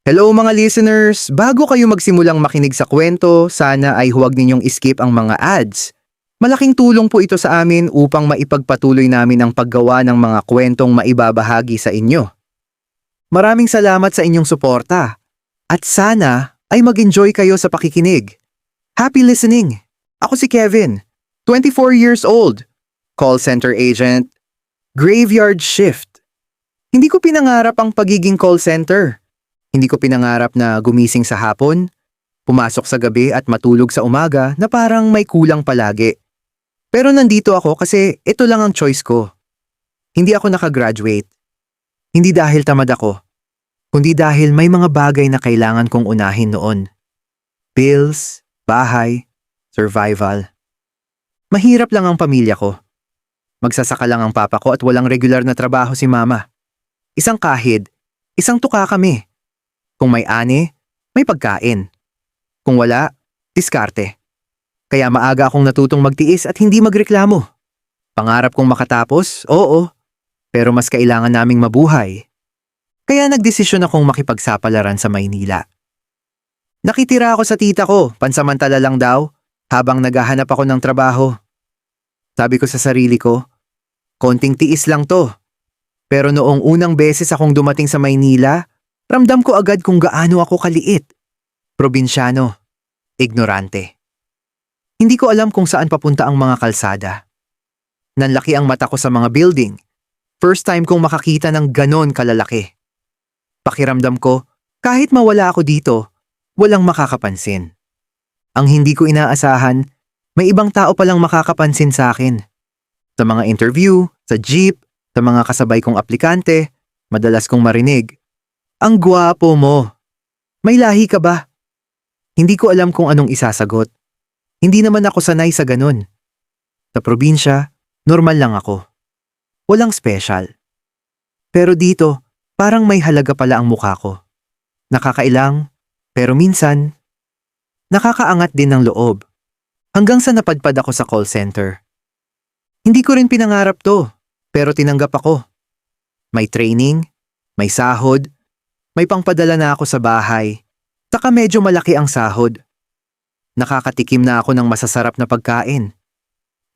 Hello mga listeners! Bago kayo magsimulang makinig sa kwento, sana ay huwag ninyong skip ang mga ads. Malaking tulong po ito sa amin upang maipagpatuloy namin ang paggawa ng mga kwentong maibabahagi sa inyo. Maraming salamat sa inyong suporta. At sana ay mag-enjoy kayo sa pakikinig. Happy listening! Ako si Kevin, 24 years old, call center agent, graveyard shift. Hindi ko pinangarap ang pagiging call center. Hindi ko pinangarap na gumising sa hapon, pumasok sa gabi at matulog sa umaga na parang may kulang palagi. Pero nandito ako kasi ito lang ang choice ko. Hindi ako nakagraduate. Hindi dahil tamad ako, kundi dahil may mga bagay na kailangan kong unahin noon. Bills, bahay, survival. Mahirap lang ang pamilya ko. Magsasaka lang ang papa ko at walang regular na trabaho si mama. Isang kahid, isang tuka kami. Kung may ani, may pagkain. Kung wala, diskarte. Kaya maaga akong natutong magtiis at hindi magreklamo. Pangarap kong makatapos, oo. Pero mas kailangan naming mabuhay. Kaya nagdesisyon akong makipagsapalaran sa Maynila. Nakitira ako sa tita ko, pansamantala lang daw, habang naghahanap ako ng trabaho. Sabi ko sa sarili ko, konting tiis lang to. Pero noong unang beses akong dumating sa Maynila, ramdam ko agad kung gaano ako kaliit. Probinsyano, ignorante. Hindi ko alam kung saan papunta ang mga kalsada. Nanlaki ang mata ko sa mga building. First time kong makakita ng ganon kalalaki. Pakiramdam ko, kahit mawala ako dito, walang makakapansin. Ang hindi ko inaasahan, may ibang tao palang makakapansin sa akin. Sa mga interview, sa jeep, sa mga kasabay kong aplikante, madalas kong marinig, "Ang gwapo mo. May lahi ka ba?" Hindi ko alam kung anong isasagot. Hindi naman ako sanay sa ganun. Sa probinsya, normal lang ako. Walang special. Pero dito, parang may halaga pala ang mukha ko. Nakakailang, pero minsan, nakakaangat din ng loob. Hanggang sa napadpad ako sa call center. Hindi ko rin pinangarap to, pero tinanggap ako. May training, may sahod, may pangpadala na ako sa bahay, saka medyo malaki ang sahod. Nakakatikim na ako ng masasarap na pagkain.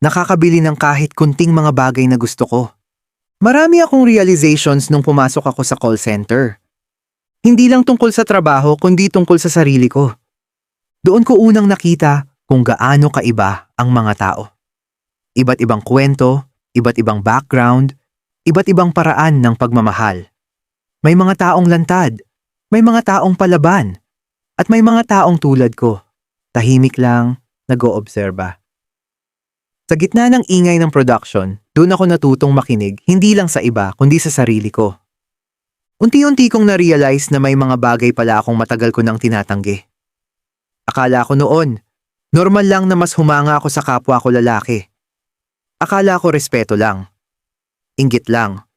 Nakakabili ng kahit kunting mga bagay na gusto ko. Marami akong realizations nung pumasok ako sa call center. Hindi lang tungkol sa trabaho kundi tungkol sa sarili ko. Doon ko unang nakita kung gaano kaiba ang mga tao. Iba't ibang kwento, iba't ibang background, iba't ibang paraan ng pagmamahal. May mga taong lantad, may mga taong palaban, at may mga taong tulad ko, tahimik lang, nag-oobserba. Sa gitna ng ingay ng production, doon ako natutong makinig hindi lang sa iba kundi sa sarili ko. Unti-unti kong na-realize na may mga bagay pala akong matagal ko nang tinatanggi. Akala ko noon, normal lang na mas humanga ako sa kapwa ko lalaki. Akala ko respeto lang. Inggit lang.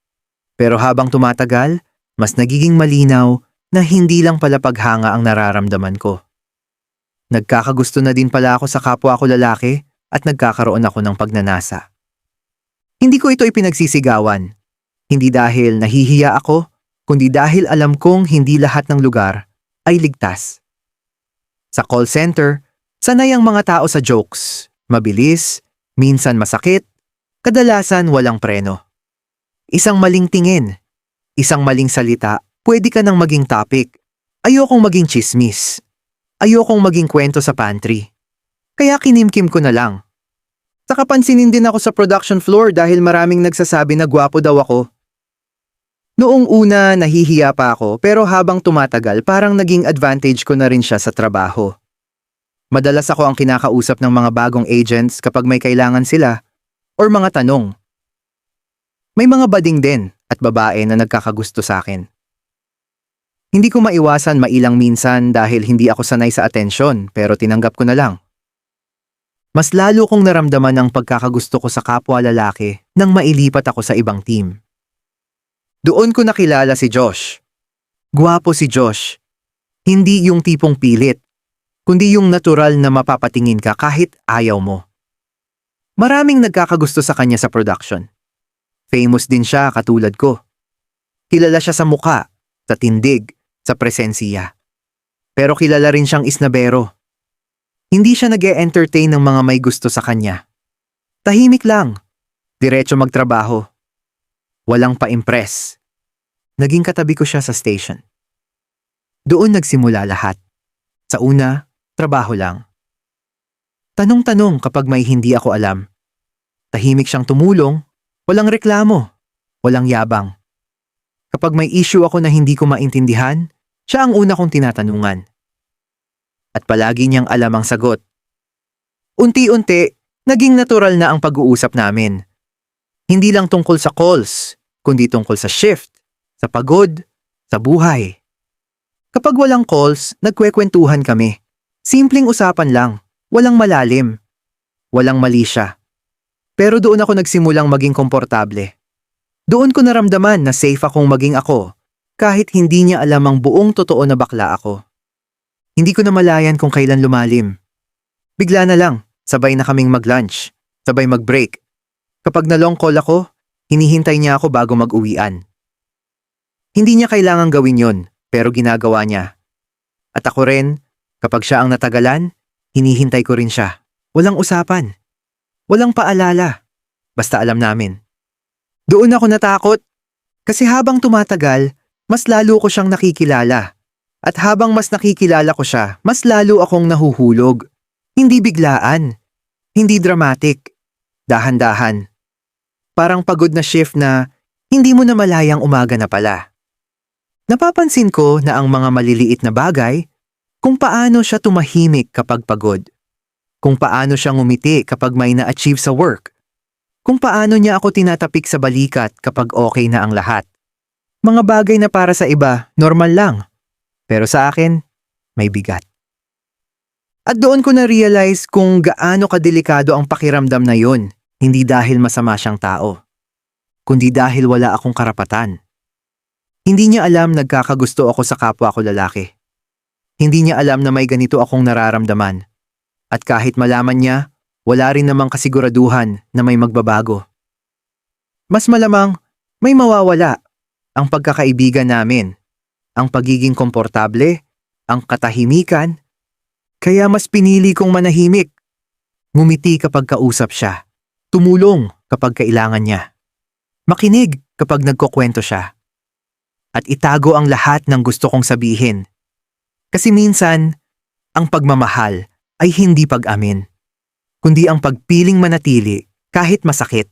Pero habang tumatagal, mas nagiging malinaw na hindi lang pala paghanga ang nararamdaman ko. Nagkakagusto na din pala ako sa kapwa ko lalaki at nagkakaroon ako ng pagnanasa. Hindi ko ito ipinagsisigawan. Hindi dahil nahihiya ako, kundi dahil alam kong hindi lahat ng lugar ay ligtas. Sa call center, sanay ang mga tao sa jokes. Mabilis, minsan masakit, kadalasan walang preno. Isang maling tingin, isang maling salita, pwede ka nang maging topic. Ayokong maging chismis. Ayokong maging kwento sa pantry. Kaya kinimkim ko na lang. Saka pansinin din ako sa production floor dahil maraming nagsasabi na gwapo daw ako. Noong una nahihiya pa ako pero habang tumatagal parang naging advantage ko na rin siya sa trabaho. Madalas ako ang kinakausap ng mga bagong agents kapag may kailangan sila or mga tanong. May mga bading din at babae na nagkakagusto sa akin. Hindi ko maiwasan mailang minsan dahil hindi ako sanay sa atensyon pero tinanggap ko na lang. Mas lalo kong naramdaman ang pagkakagusto ko sa kapwa lalaki nang mailipat ako sa ibang team. Doon ko nakilala si Josh. Gwapo si Josh. Hindi yung tipong pilit, kundi yung natural na mapapatingin ka kahit ayaw mo. Maraming nagkakagusto sa kanya sa production. Famous din siya katulad ko. Kilala siya sa mukha, sa tindig, sa presensiya. Pero kilala rin siyang isnabero. Hindi siya nag-e-entertain ng mga may gusto sa kanya. Tahimik lang. Diretso magtrabaho. Walang pa-impress. Naging katabi ko siya sa station. Doon nagsimula lahat. Sa una, trabaho lang. Tanong-tanong kapag may hindi ako alam. Tahimik siyang tumulong, walang reklamo, walang yabang. Kapag may issue ako na hindi ko maintindihan, siya ang una kong tinatanungan. At palagi niyang alam ang sagot. Unti-unti, naging natural na ang pag-uusap namin. Hindi lang tungkol sa calls, kundi tungkol sa shift, sa pagod, sa buhay. Kapag walang calls, nagkwekwentuhan kami. Simpleng usapan lang, walang malalim, walang mali siya. Pero doon ako nagsimulang maging komportable. Doon ko naramdaman na safe akong maging ako, kahit hindi niya alam ang buong totoo na bakla ako. Hindi ko na malayan kung kailan lumalim. Bigla na lang, sabay na kaming mag-lunch, sabay mag-break. Kapag na-long call ako, hinihintay niya ako bago mag-uwian. Hindi niya kailangang gawin yon, pero ginagawa niya. At ako rin, kapag siya ang natagalan, hinihintay ko rin siya. Walang usapan. Walang paalala. Basta alam namin. Doon ako natakot. Kasi habang tumatagal, mas lalo ko siyang nakikilala. At habang mas nakikilala ko siya, mas lalo akong nahuhulog. Hindi biglaan. Hindi dramatic. Dahan-dahan. Parang pagod na shift na hindi mo na malayang umaga na pala. Napapansin ko na ang mga maliliit na bagay, kung paano siya tumahimik kapag pagod. Kung paano siya ngumiti kapag may na-achieve sa work. Kung paano niya ako tinatapik sa balikat kapag okay na ang lahat. Mga bagay na para sa iba, normal lang. Pero sa akin, may bigat. At doon ko na-realize kung gaano kadelikado ang pakiramdam na yun, hindi dahil masama siyang tao, kundi dahil wala akong karapatan. Hindi niya alam nagkakagusto ako sa kapwa ko lalaki. Hindi niya alam na may ganito akong nararamdaman. At kahit malaman niya, wala rin namang kasiguraduhan na may magbabago. Mas malamang, may mawawala. Ang pagkakaibigan namin, ang pagiging komportable, ang katahimikan. Kaya mas pinili kong manahimik. Ngumiti kapag kausap siya. Tumulong kapag kailangan niya. Makinig kapag nagkukwento siya. At itago ang lahat ng gusto kong sabihin. Kasi minsan, ang pagmamahal ay hindi pag-amin, kundi ang pagpiling manatili kahit masakit.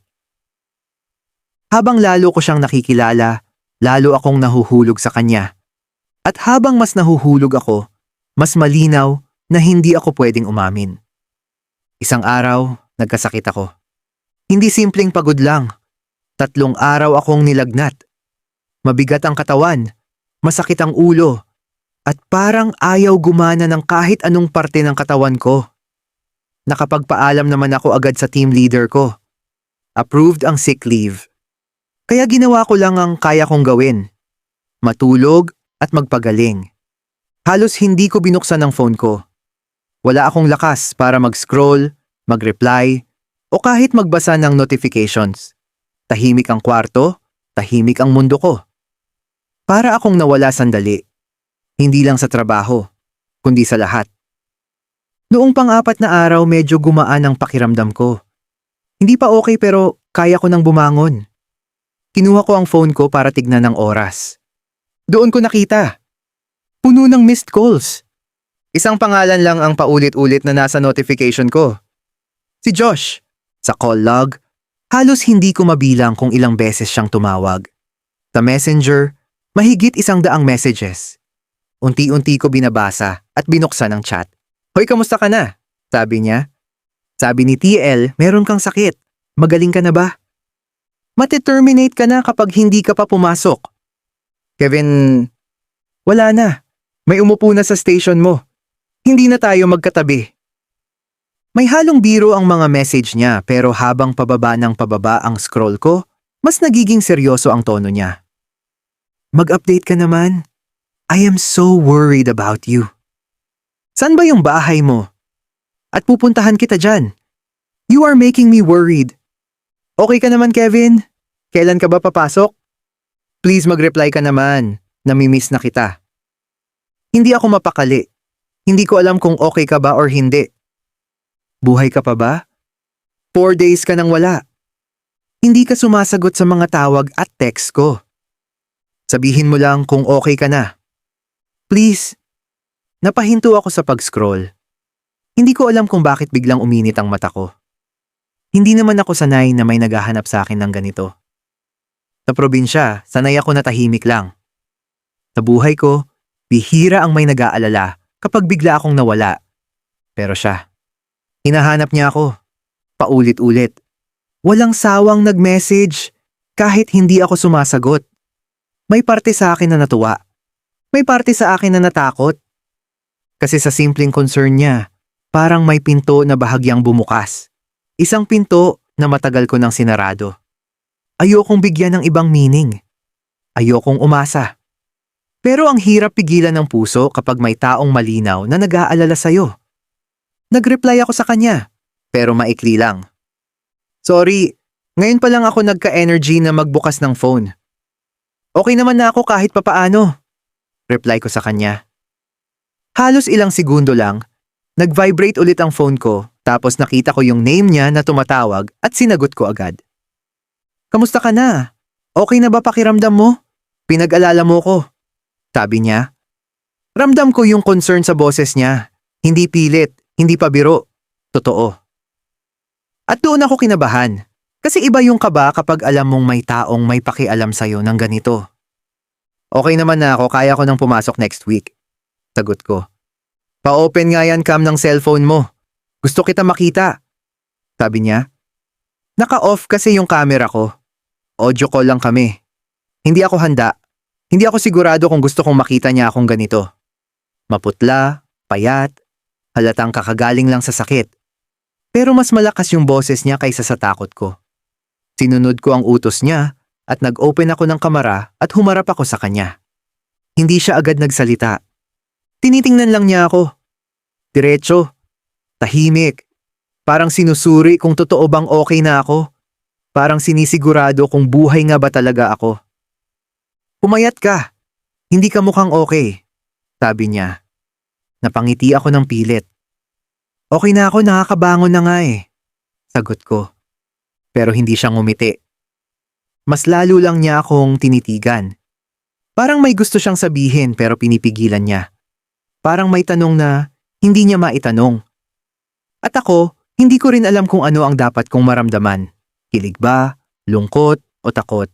Habang lalo ko siyang nakikilala, lalo akong nahuhulog sa kanya. At habang mas nahuhulog ako, mas malinaw na hindi ako pwedeng umamin. Isang araw, nagkasakit ako. Hindi simpleng pagod lang. 3 araw akong nilagnat. Mabigat ang katawan, masakit ang ulo, at parang ayaw gumana ng kahit anong parte ng katawan ko. Nakapagpaalam naman ako agad sa team leader ko. Approved ang sick leave. Kaya ginawa ko lang ang kaya kong gawin. Matulog at magpagaling. Halos hindi ko binuksan ang phone ko. Wala akong lakas para mag-scroll, mag-reply, o kahit magbasa ng notifications. Tahimik ang kwarto, tahimik ang mundo ko. Para akong nawala sandali. Hindi lang sa trabaho, kundi sa lahat. Noong pang-4 na araw medyo gumaan ang pakiramdam ko. Hindi pa okay pero kaya ko nang bumangon. Kinuha ko ang phone ko para tignan ang oras. Doon ko nakita. Puno ng missed calls. Isang pangalan lang ang paulit-ulit na nasa notification ko. Si Josh. Sa call log, halos hindi ko mabilang kung ilang beses siyang tumawag. Sa messenger, mahigit 100 messages. Unti-unti ko binabasa at binuksan ang chat. Hoy, kamusta ka na? Sabi niya. Sabi ni TL, meron kang sakit. Magaling ka na ba? Mate-terminate ka na kapag hindi ka pa pumasok. Kevin, wala na. May umupo na sa station mo. Hindi na tayo magkatabi. May halong biro ang mga message niya pero habang pababa ng pababa ang scroll ko, mas nagiging seryoso ang tono niya. Mag-update ka naman. I am so worried about you. San ba yung bahay mo? At pupuntahan kita dyan. You are making me worried. Okay ka naman, Kevin? Kailan ka ba papasok? Please mag-reply ka naman. Namimiss na kita. Hindi ako mapakali. Hindi ko alam kung okay ka ba or hindi. Buhay ka pa ba? 4 days ka nang wala. Hindi ka sumasagot sa mga tawag at text ko. Sabihin mo lang kung okay ka na. Please. Napahinto ako sa pag-scroll. Hindi ko alam kung bakit biglang uminit ang mata ko. Hindi naman ako sanay na may naghahanap sa akin ng ganito. Sa probinsya, sanay ako na tahimik lang. Sa buhay ko, bihira ang may nag-aalala kapag bigla akong nawala. Pero siya, hinahanap niya ako. Paulit-ulit. Walang sawang nag-message kahit hindi ako sumasagot. May parte sa akin na natuwa. May parte sa akin na natakot. Kasi sa simpleng concern niya, parang may pinto na bahagyang bumukas. Isang pinto na matagal ko nang sinarado. Ayokong bigyan ng ibang meaning. Ayokong umasa. Pero ang hirap pigilan ng puso kapag may taong malinaw na nag-aalala sa'yo. Nag-reply ako sa kanya, pero maikli lang. Sorry, ngayon pa lang ako nagka-energy na magbukas ng phone. Okay naman na ako kahit papaano. Reply ko sa kanya. Halos ilang segundo lang, nag-vibrate ulit ang phone ko tapos nakita ko yung name niya na tumatawag at sinagot ko agad. Kamusta ka na? Okay na ba pakiramdam mo? Pinag-alala mo ko. Sabi niya. Ramdam ko yung concern sa boses niya. Hindi pilit, hindi pa biro. Totoo. At doon ako kinabahan. Kasi iba yung kaba kapag alam mong may taong may pakialam sa'yo ng ganito. Okay naman na ako, kaya ko nang pumasok next week. Sagot ko. Pa-open nga yan cam ng cellphone mo. Gusto kita makita. Sabi niya. Naka-off kasi yung camera ko. Audio call lang kami. Hindi ako handa. Hindi ako sigurado kung gusto kong makita niya akong ganito. Maputla, payat, halatang kakagaling lang sa sakit. Pero mas malakas yung boses niya kaysa sa takot ko. Sinunod ko ang utos niya at nag-open ako ng kamera at humarap ako sa kanya. Hindi siya agad nagsalita. Tinitingnan lang niya ako. Diretso. Tahimik. Parang sinusuri kung totoo bang okay na ako. Parang sinisigurado kung buhay nga ba talaga ako. Pumayat ka. Hindi ka mukhang okay. Sabi niya. Napangiti ako ng pilit. Okay na ako, nakakabangon na nga eh. Sagot ko. Pero hindi siya ngumiti. Mas lalo lang niya akong tinitigan. Parang may gusto siyang sabihin pero pinipigilan niya. Parang may tanong na hindi niya maitanong. At ako, hindi ko rin alam kung ano ang dapat kong maramdaman. Kilig ba, lungkot, o takot.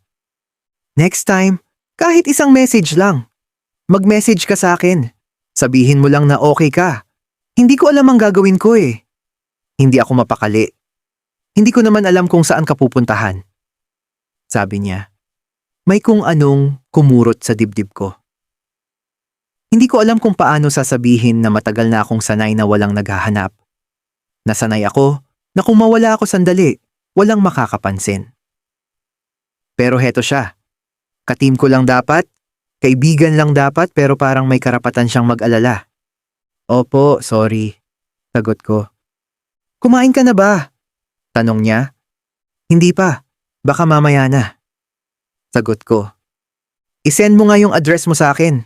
Next time, kahit isang message lang. Mag-message ka sa akin. Sabihin mo lang na okay ka. Hindi ko alam ang gagawin ko eh. Hindi ako mapakali. Hindi ko naman alam kung saan ka pupuntahan. Sabi niya. May kung anong kumurot sa dibdib ko. Hindi ko alam kung paano sasabihin na matagal na akong sanay na walang naghahanap. Nasanay ako na kung mawala ako sandali, walang makakapansin. Pero heto siya. Ka-team ko lang dapat, kaibigan lang dapat pero parang may karapatan siyang mag-alala. Opo, sorry. Sagot ko. Kumain ka na ba? Tanong niya. Hindi pa. Baka mamaya na. Sagot ko. I-send mo nga yung address mo sa akin.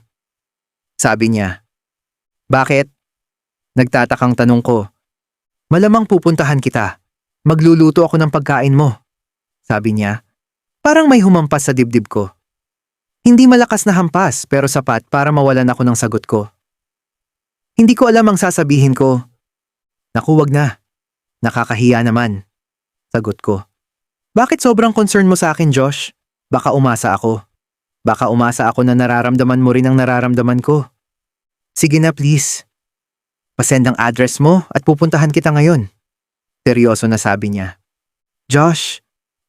Sabi niya. Bakit? Nagtatakang tanong ko. Malamang pupuntahan kita. Magluluto ako ng pagkain mo. Sabi niya. Parang may humampas sa dibdib ko. Hindi malakas na hampas pero sapat para mawalan ako ng sagot ko. Hindi ko alam ang sasabihin ko. Naku, wag na. Nakakahiya naman. Sagot ko. Bakit sobrang concern mo sa akin, Josh? Baka umasa ako. Baka umasa ako na nararamdaman mo rin ang nararamdaman ko. Sige na please. Pasend ang address mo at pupuntahan kita ngayon. Seryoso na sabi niya. Josh,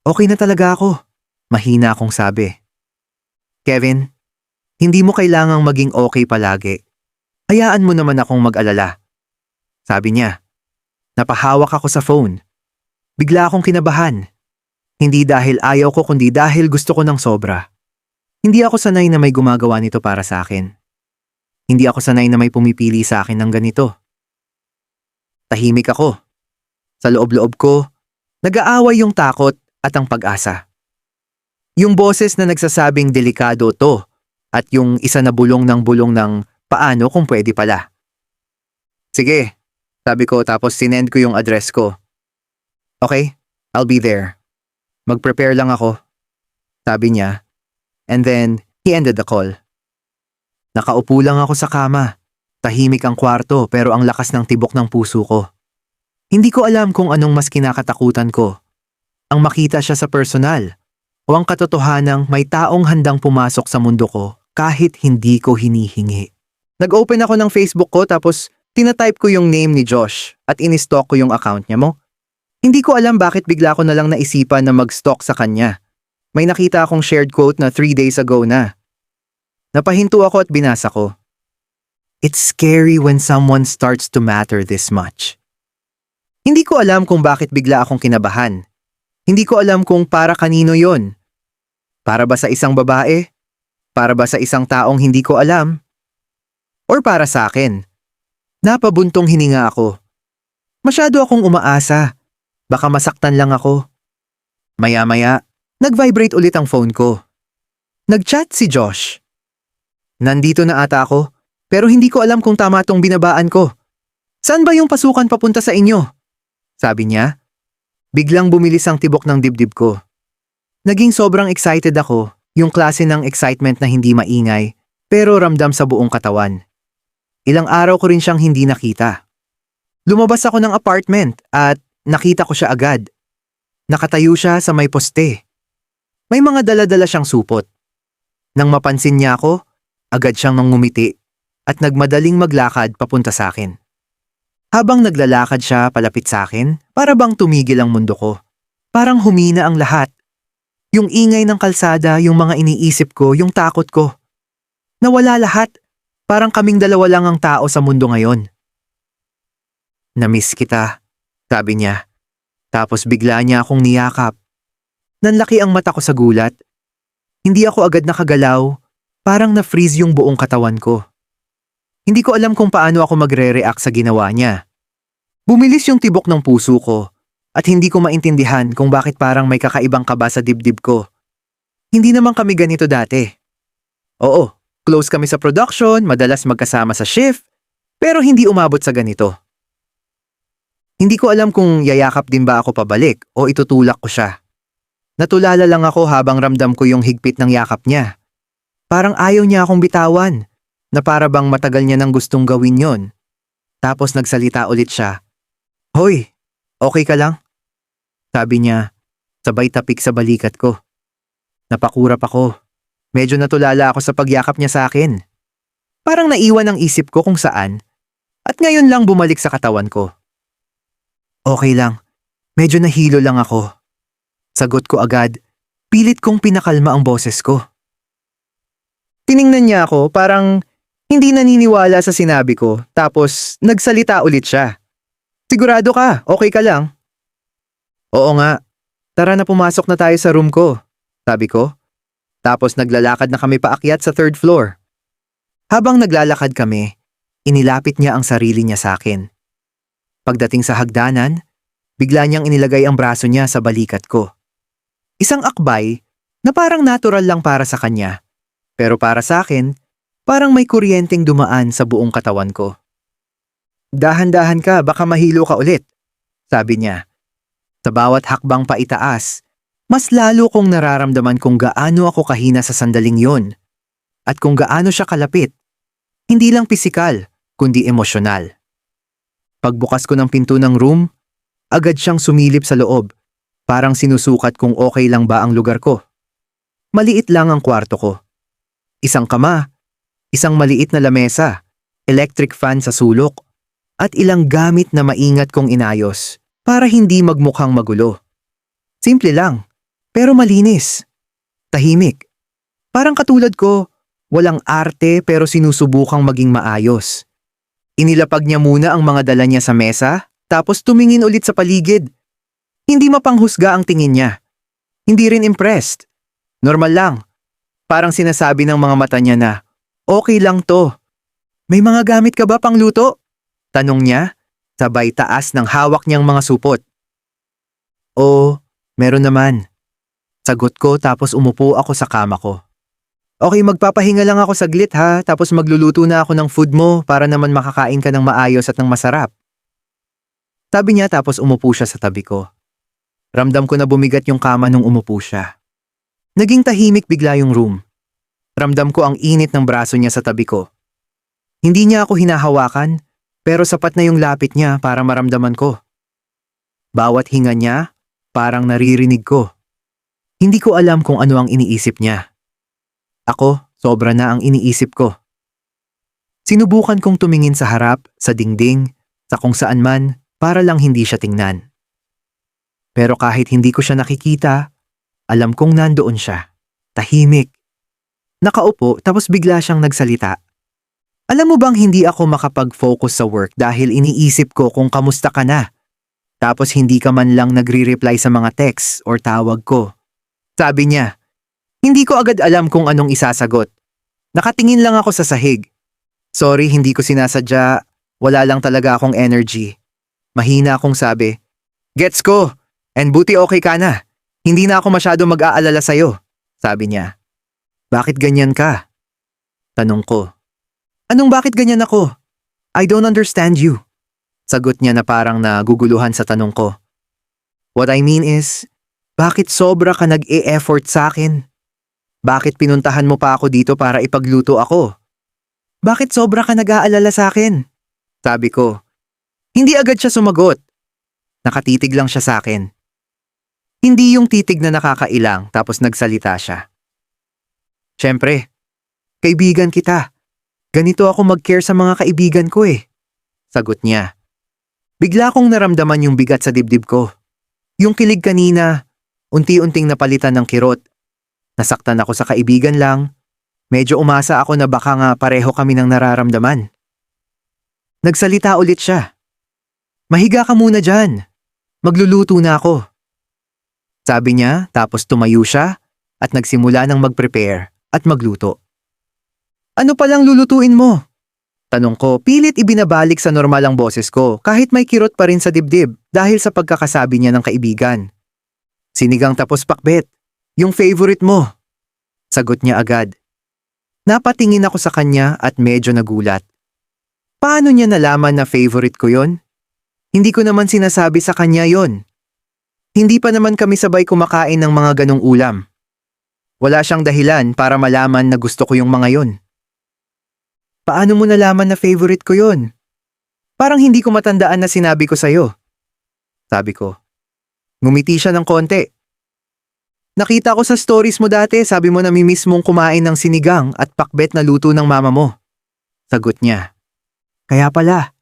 okay na talaga ako. Mahina akong sabi. Kevin, hindi mo kailangang maging okay palagi. Hayaan mo naman akong mag-alala. Sabi niya. Napahawak ako sa phone. Bigla akong kinabahan. Hindi dahil ayaw ko kundi dahil gusto ko ng sobra. Hindi ako sanay na may gumagawa nito para sa akin. Hindi ako sanay na may pumipili sa akin ng ganito. Tahimik ako. Sa loob-loob ko, nag-aaway yung takot at ang pag-asa. Yung boses na nagsasabing delikado to at yung isa na bulong ng Paano kung pwede pala? Sige, sabi ko tapos sinend ko yung address ko. Okay, I'll be there. Mag-prepare lang ako, sabi niya. And then, he ended the call. Nakaupo lang ako sa kama. Tahimik ang kwarto pero ang lakas ng tibok ng puso ko. Hindi ko alam kung anong mas kinakatakutan ko. Ang makita siya sa personal o ang katotohanang may taong handang pumasok sa mundo ko kahit hindi ko hinihingi. Nag-open ako ng Facebook ko tapos tinatype ko yung name ni Josh at in-stalk ko yung account niya mo. Hindi ko alam bakit bigla ko na lang naisipan na mag-stalk sa kanya. May nakita akong shared quote na 3 days ago na. Napahinto ako at binasa ko. It's scary when someone starts to matter this much. Hindi ko alam kung bakit bigla akong kinabahan. Hindi ko alam kung para kanino yon. Para ba sa isang babae? Para ba sa isang taong hindi ko alam? Or para sa akin? Napabuntong hininga ako. Masyado akong umaasa. Baka masaktan lang ako. Maya-maya, nag-vibrate ulit ang phone ko. Nag-chat si Josh. Nandito na ata ako, pero hindi ko alam kung tama tong binabaan ko. Saan ba yung pasukan papunta sa inyo? Sabi niya. Biglang bumilis ang tibok ng dibdib ko. Naging sobrang excited ako, yung klase ng excitement na hindi maingay, pero ramdam sa buong katawan. Ilang araw ko rin siyang hindi nakita. Lumabas ako ng apartment at nakita ko siya agad. Nakatayo siya sa may poste. May mga dala-dala siyang supot. Nang mapansin niya ako, agad siyang nangumiti at nagmadaling maglakad papunta sa akin. Habang naglalakad siya palapit sa akin, para bang tumigil ang mundo ko. Parang humina ang lahat. Yung ingay ng kalsada, yung mga iniisip ko, yung takot ko. Nawala lahat. Parang kaming dalawa lang ang tao sa mundo ngayon. "Namiss kita," sabi niya. Tapos bigla niya akong niyakap. Nanlaki ang mata ko sa gulat. Hindi ako agad nakagalaw. Parang na-freeze yung buong katawan ko. Hindi ko alam kung paano ako magre-react sa ginawa niya. Bumilis yung tibok ng puso ko at hindi ko maintindihan kung bakit parang may kakaibang kaba sa dibdib ko. Hindi naman kami ganito dati. Oo, close kami sa production, madalas magkasama sa shift, pero hindi umabot sa ganito. Hindi ko alam kung yayakap din ba ako pabalik o itutulak ko siya. Natulala lang ako habang ramdam ko yung higpit ng yakap niya. Parang ayaw niya akong bitawan. Na para bang matagal niya nang gustong gawin yon. Tapos nagsalita ulit siya. "Hoy, okay ka lang?" Sabi niya, sabay tapik sa balikat ko. Napakurap ako. Medyo natulala ako sa pagyakap niya sa akin. Parang naiwan ang isip ko kung saan. At ngayon lang bumalik sa katawan ko. "Okay lang. Medyo nahilo lang ako." Sagot ko agad. Pilit kong pinakalma ang boses ko. Tiningnan niya ako parang hindi naniniwala sa sinabi ko, tapos nagsalita ulit siya. "Sigurado ka, okay ka lang?" "Oo nga, tara na pumasok na tayo sa room ko," sabi ko. Tapos naglalakad na kami paakyat sa 3rd floor. Habang naglalakad kami, inilapit niya ang sarili niya sa akin. Pagdating sa hagdanan, bigla niyang inilagay ang braso niya sa balikat ko. Isang akbay na parang natural lang para sa kanya, pero para sa akin, parang may kuryenteng dumaan sa buong katawan ko. "Dahan-dahan ka, baka mahilo ka ulit," sabi niya. Sa bawat hakbang pa itaas, mas lalo kong nararamdaman kung gaano ako kahina sa sandaling yon at kung gaano siya kalapit. Hindi lang pisikal, kundi emosyonal. Pagbukas ko ng pinto ng room, agad siyang sumilip sa loob, parang sinusukat kung okay lang ba ang lugar ko. Maliit lang ang kwarto ko. Isang kama, isang maliit na lamesa, electric fan sa sulok, at ilang gamit na maingat kong inayos para hindi magmukhang magulo. Simple lang, pero malinis. Tahimik. Parang katulad ko, walang arte pero sinusubukang maging maayos. Inilapag niya muna ang mga dala niya sa mesa, tapos tumingin ulit sa paligid. Hindi mapanghusga ang tingin niya. Hindi rin impressed. Normal lang. Parang sinasabi ng mga mata niya na, "Okay lang to." "May mga gamit ka ba pang luto?" tanong niya, sabay taas ng hawak niyang mga supot. "Oo, meron naman." Sagot ko tapos umupo ako sa kama ko. Okay, magpapahinga lang ako saglit ha, tapos magluluto na ako ng food mo para naman makakain ka ng maayos at ng masarap. Sabi niya tapos umupo siya sa tabi ko. Ramdam ko na bumigat yung kama nung umupo siya. Naging tahimik bigla yung room. Ramdam ko ang init ng braso niya sa tabi ko. Hindi niya ako hinahawakan, pero sapat na yung lapit niya para maramdaman ko. Bawat hinga niya, parang naririnig ko. Hindi ko alam kung ano ang iniisip niya. Ako, sobra na ang iniisip ko. Sinubukan kong tumingin sa harap, sa dingding, sa kung saan man, para lang hindi siya tingnan. Pero kahit hindi ko siya nakikita, alam kong nandoon siya. Tahimik. Nakaupo tapos bigla siyang nagsalita. Alam mo bang hindi ako makapag-focus sa work dahil iniisip ko kung kamusta ka na. Tapos hindi ka man lang nagre-reply sa mga text or tawag ko. Sabi niya, hindi ko agad alam kung anong isasagot. Nakatingin lang ako sa sahig. Sorry, hindi ko sinasadya. Wala lang talaga akong energy. Mahina akong sabi, gets ko, and buti okay ka na. Hindi na ako masyado mag-aalala sa'yo. Sabi niya. Bakit ganyan ka? Tanong ko. Anong bakit ganyan ako? I don't understand you. Sagot niya na parang naguguluhan sa tanong ko. What I mean is, bakit sobra ka nag-e-effort sa akin? Bakit pinuntahan mo pa ako dito para ipagluto ako? Bakit sobra ka nag-aalala sa akin? Sabi ko. Hindi agad siya sumagot. Nakatitig lang siya sa akin. Hindi yung titig na nakakailang tapos nagsalita siya. Siyempre, kaibigan kita. Ganito ako mag-care sa mga kaibigan ko eh. Sagot niya. Bigla kong naramdaman yung bigat sa dibdib ko. Yung kilig kanina, unti-unting napalitan ng kirot. Nasaktan ako sa kaibigan lang. Medyo umasa ako na baka nga pareho kami ng nararamdaman. Nagsalita ulit siya. Mahiga ka muna dyan. Magluluto na ako. Sabi niya tapos tumayo siya at nagsimula ng mag-prepare at magluto. Ano palang lulutuin mo? Tanong ko, pilit ibinabalik sa normal ang boses ko kahit may kirot pa rin sa dibdib dahil sa pagkakasabi niya ng kaibigan. Sinigang tapos pakbet, yung favorite mo. Sagot niya agad. Napatingin ako sa kanya at medyo nagulat. Paano niya nalaman na favorite ko yon? Hindi ko naman sinasabi sa kanya yon. Hindi pa naman kami sabay kumakain ng mga ganong ulam. Wala siyang dahilan para malaman na gusto ko yung mga yon. Paano mo nalaman na favorite ko yon? Parang hindi ko matandaan na sinabi ko sa'yo. Sabi ko. Ngumiti siya ng konti. Nakita ko sa stories mo dati, sabi mo na mimiss mong kumain ng sinigang at pakbet na luto ng mama mo. Sagot niya. Kaya pala,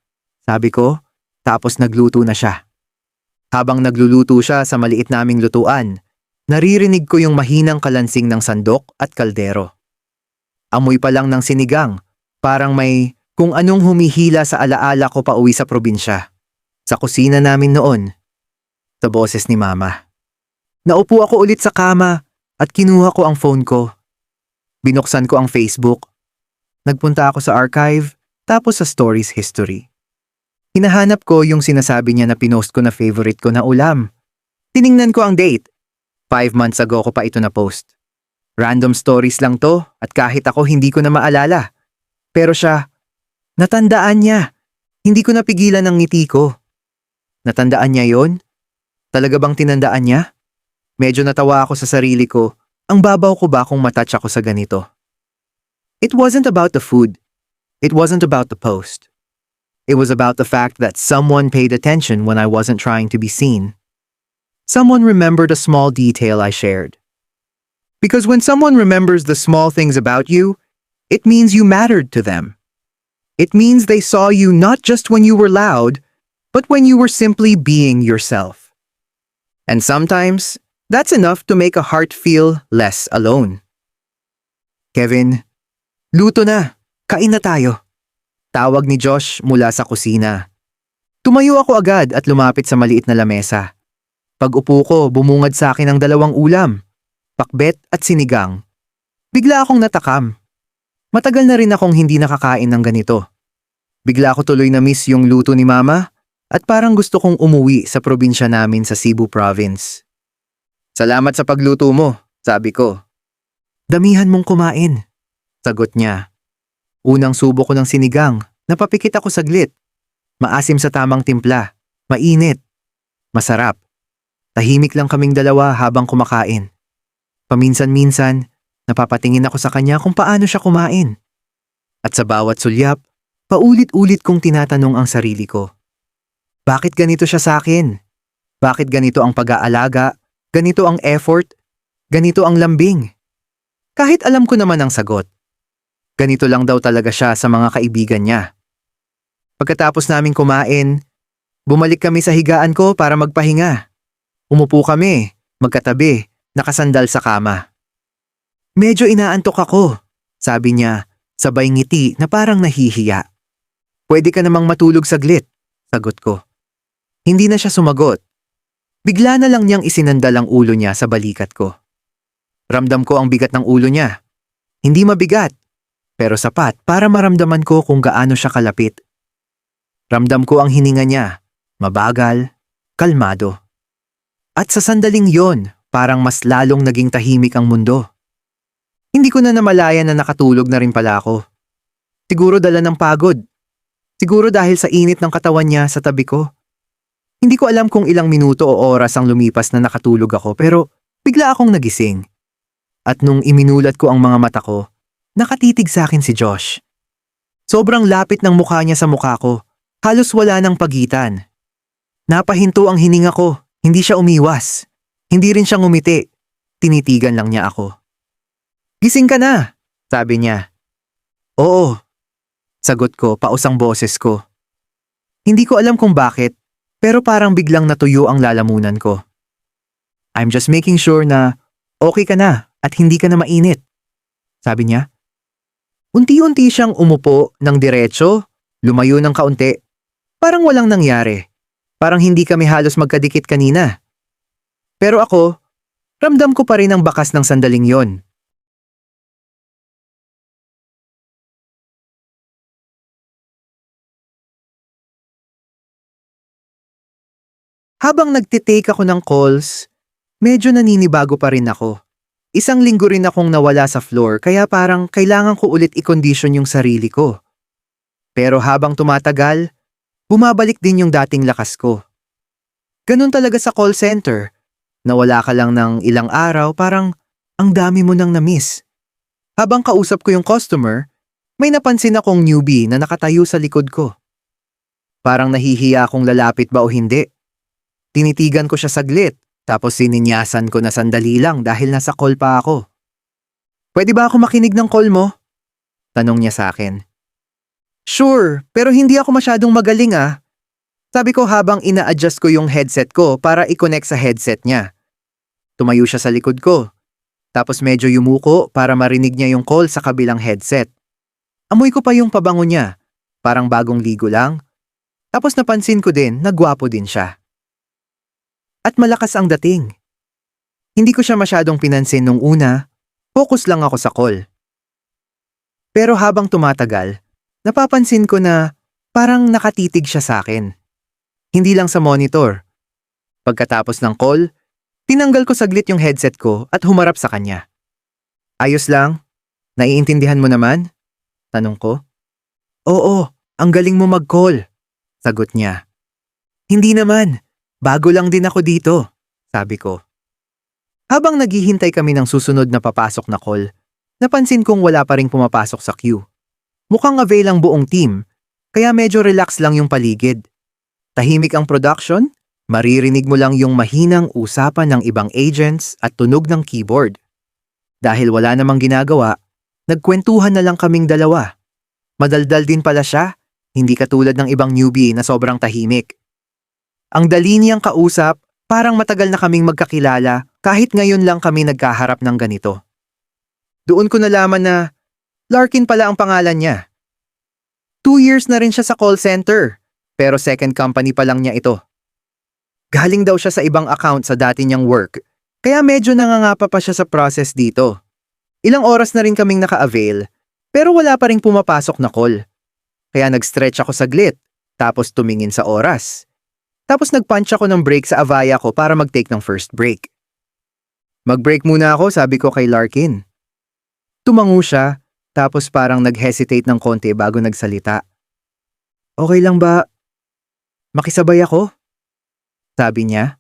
sabi ko, tapos nagluto na siya. Habang nagluluto siya sa maliit naming lutuan, naririnig ko yung mahinang kalansing ng sandok at kaldero. Amoy pa lang ng sinigang, parang may kung anong humihila sa alaala ko pa uwi sa probinsya. Sa kusina namin noon, sa boses ni Mama. Naupo ako ulit sa kama at kinuha ko ang phone ko. Binuksan ko ang Facebook. Nagpunta ako sa archive, tapos sa stories history. Hinahanap ko yung sinasabi niya na pinost ko na favorite ko na ulam. Tiningnan ko ang date. 5 months ago ko pa ito na post. Random stories lang to at kahit ako hindi ko na maalala. Pero siya, natandaan niya. Hindi ko napigilan ang ngiti ko. Natandaan niya yon? Talaga bang tinandaan niya? Medyo natawa ako sa sarili ko. Ang babaw ko ba kung matouch ako sa ganito? It wasn't about the food. It wasn't about the post. It was about the fact that someone paid attention when I wasn't trying to be seen. Someone remembered a small detail I shared. Because when someone remembers the small things about you, it means you mattered to them. It means they saw you not just when you were loud, but when you were simply being yourself. And sometimes, that's enough to make a heart feel less alone. Kevin, luto na. Kain na tayo. Tawag ni Josh mula sa kusina. Tumayo ako agad at lumapit sa maliit na lamesa. Pag-upo ko, bumungad sa akin ang 2 ulam, pakbet at sinigang. Bigla akong natakam. Matagal na rin akong hindi nakakain ng ganito. Bigla ako tuloy na miss yung luto ni Mama at parang gusto kong umuwi sa probinsya namin sa Cebu Province. Salamat sa pagluto mo, sabi ko. Damihan mong kumain, Sagot niya. Unang subo ko ng sinigang, napapikit ako saglit. Maasim sa tamang timpla, mainit, masarap. Tahimik lang kaming dalawa habang kumakain. Paminsan-minsan, napapatingin ako sa kanya kung paano siya kumain. At sa bawat sulyap, paulit-ulit kong tinatanong ang sarili ko. Bakit ganito siya sa akin? Bakit ganito ang pag-aalaga? Ganito ang effort? Ganito ang lambing? Kahit alam ko naman ang sagot. Ganito lang daw talaga siya sa mga kaibigan niya. Pagkatapos naming kumain, bumalik kami sa higaan ko para magpahinga. Umupo kami, magkatabi, nakasandal sa kama. Medyo inaantok ako, sabi niya, sabay ngiti na parang nahihiya. Pwede ka namang matulog saglit, sagot ko. Hindi na siya sumagot. Bigla na lang niyang isinandal ang ulo niya sa balikat ko. Ramdam ko ang bigat ng ulo niya. Hindi mabigat, pero sapat para maramdaman ko kung gaano siya kalapit. Ramdam ko ang hininga niya, mabagal, kalmado. At sa sandaling yon, parang mas lalong naging tahimik ang mundo. Hindi ko na namalayan na nakatulog na rin pala ako. Siguro dala ng pagod. Siguro dahil sa init ng katawan niya sa tabi ko. Hindi ko alam kung ilang minuto o oras ang lumipas na nakatulog ako pero bigla akong nagising. At nung iminulat ko ang mga mata ko, nakatitig sa akin si Josh. Sobrang lapit ng mukha niya sa mukha ko. Halos wala ng pagitan. Napahinto ang hininga ko. Hindi siya umiwas. Hindi rin siya ngumiti. Tinitigan lang niya ako. Gising ka na, sabi niya. Oo, sagot ko pausang boses ko. Hindi ko alam kung bakit, pero parang biglang natuyo ang lalamunan ko. I'm just making sure na okay ka na at hindi ka na mainit, sabi niya. Unti-unti siyang umupo ng diretso, lumayo ng kaunti. Parang walang nangyari. Parang hindi kami halos magkadikit kanina. Pero ako, ramdam ko pa rin ang bakas ng sandaling yon. Habang nagtitake ako ng calls, medyo naninibago pa rin ako. Isang linggo rin akong nawala sa floor kaya parang kailangan ko ulit i-condition yung sarili ko. Pero habang tumatagal, bumabalik din yung dating lakas ko. Ganun talaga sa call center. Nawala ka lang ng ilang araw, parang ang dami mo nang na-miss. Habang kausap ko yung customer, may napansin akong newbie na nakatayo sa likod ko. Parang nahihiya akong lalapit ba o hindi. Tinitigan ko siya saglit, tapos sininyasan ko na sandali lang dahil nasa call pa ako. Pwede ba ako makinig ng call mo? Tanong niya sa akin. Sure, pero hindi ako masyadong magaling ah. Sabi ko habang ina-adjust ko yung headset ko para i-connect sa headset niya. Tumayo siya sa likod ko. Tapos medyo yumuko para marinig niya yung call sa kabilang headset. Amoy ko pa yung pabango niya. Parang bagong ligo lang. Tapos napansin ko din na gwapo din siya. At malakas ang dating. Hindi ko siya masyadong pinansin nung una. Focus lang ako sa call. Pero habang tumatagal, napapansin ko na parang nakatitig siya sa akin. Hindi lang sa monitor. Pagkatapos ng call, tinanggal ko saglit yung headset ko at humarap sa kanya. Ayos lang? Naiintindihan mo naman? Tanong ko. Oo, ang galing mo mag-call. Sagot niya. Hindi naman, bago lang din ako dito, sabi ko. Habang naghihintay kami ng susunod na papasok na call, napansin kong wala pa ring pumapasok sa queue. Mukhang avail ang buong team, kaya medyo relax lang yung paligid. Tahimik ang production, maririnig mo lang yung mahinang usapan ng ibang agents at tunog ng keyboard. Dahil wala namang ginagawa, nagkwentuhan na lang kaming dalawa. Madaldal din pala siya, hindi katulad ng ibang newbie na sobrang tahimik. Ang dali niyang kausap, parang matagal na kaming magkakilala kahit ngayon lang kami nagkaharap ng ganito. Doon ko nalaman na Larkin pala ang pangalan niya. 2 years na rin siya sa call center, pero second company pa lang niya ito. Galing daw siya sa ibang account sa dati niyang work, kaya medyo nangangapa pa siya sa process dito. Ilang oras na rin kaming naka-avail, pero wala pa ring pumapasok na call. Kaya nag-stretch ako saglit, tapos tumingin sa oras. Tapos nag-punch ako ng break sa Avaya ko para mag-take ng first break. Mag-break muna ako, sabi ko kay Larkin. Tumango siya, Tapos parang nag-hesitate ng konti bago nagsalita. Okay lang ba? Makisabay ako? Sabi niya.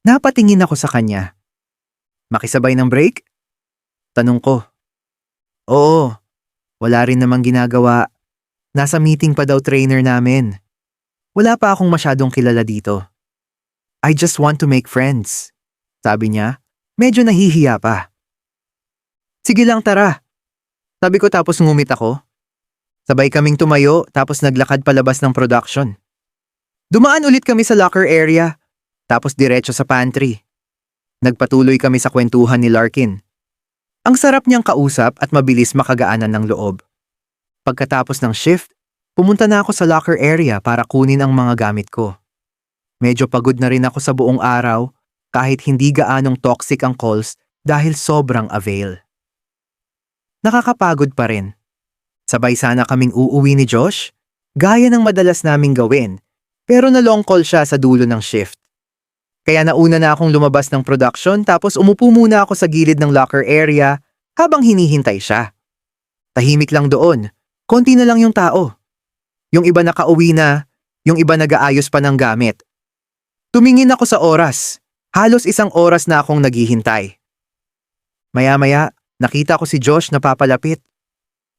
Napatingin ako sa kanya. Makisabay ng break? Tanong ko. Oo, wala rin namang ginagawa. Nasa meeting pa daw trainer namin. Wala pa akong masyadong kilala dito. I just want to make friends. Sabi niya, medyo nahihiya pa. Sige lang tara. Sabi ko tapos ngumit ako. Sabay kaming tumayo tapos naglakad palabas ng production. Dumaan ulit kami sa locker area, tapos diretso sa pantry. Nagpatuloy kami sa kwentuhan ni Larkin. Ang sarap niyang kausap at mabilis makagaanan ng loob. Pagkatapos ng shift, pumunta na ako sa locker area para kunin ang mga gamit ko. Medyo pagod na rin ako sa buong araw kahit hindi gaanong toxic ang calls dahil sobrang avail. Nakakapagod pa rin. Sabay sana kaming uuwi ni Josh, gaya ng madalas naming gawin, pero na-long call siya sa dulo ng shift. Kaya nauna na akong lumabas ng production tapos umupo muna ako sa gilid ng locker area habang hinihintay siya. Tahimik lang doon, konti na lang yung tao. Yung iba nakauwi na, yung iba nag-aayos pa ng gamit. Tumingin ako sa oras, halos 1 oras na akong naghihintay. Maya-maya, nakita ko si Josh na papalapit.